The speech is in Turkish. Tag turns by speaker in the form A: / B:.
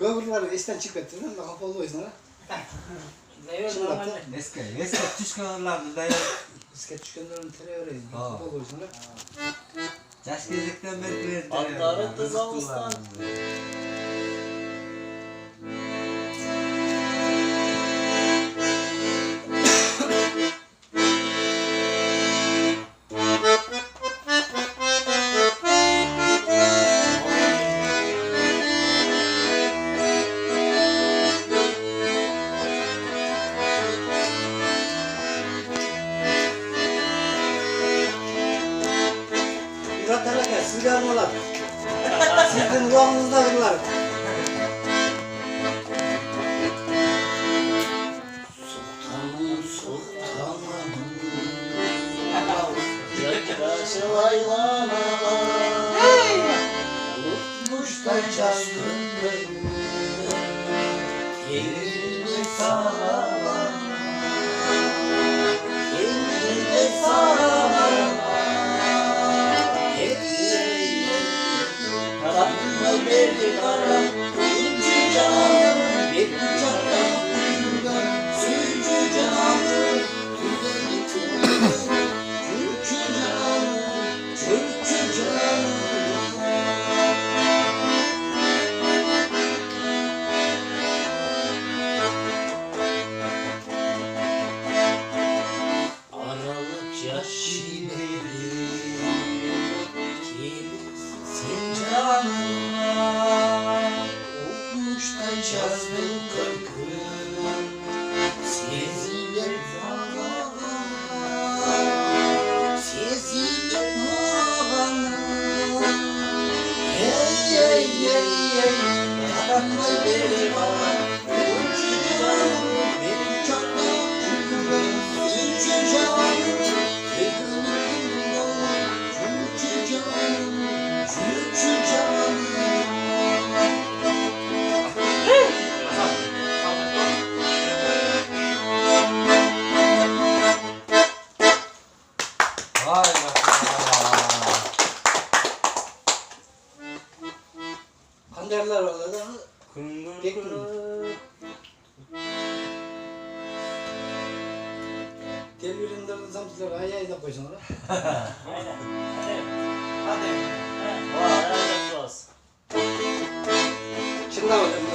A: Köprüleri işten çıkarttın da kapalı o yüzden ha.
B: Eski düşkanlardı da
A: Eski çıkanların tere öyle kapalı o yüzden ha.
B: yaş gezdikten beri verdi.
C: Atları Tuzavus'tan.
A: Murat Alaka, siz yarmalar. Sizin kulağınızdadırlar. Sultanım.
C: Yaklaşı laylana. Unutmuş da canım benim. Elini sana. Elini sana. Karanlığı verdi kara, ucu canım, bir kucakta uyudan, sürücü canım, türkü canım, türkü canım. Aralık yaşları, sen canıma olmuş da cazbın kırkı sezilir havana sezilir havana hey hey hey hey yaranlı bir hava Türkçü canım benim çakla Türkçü canım Türkçü canım Türkçü canım
B: Vay maşallah.
A: Kanderler var da.
B: Kırındır
A: Tek mi? Telvirinlerin zamtıları ayağıyla koyacaksın oraya.
C: Aynen. Hadi. Hadi. Vay, helal olsun.
A: Şimdi alalım.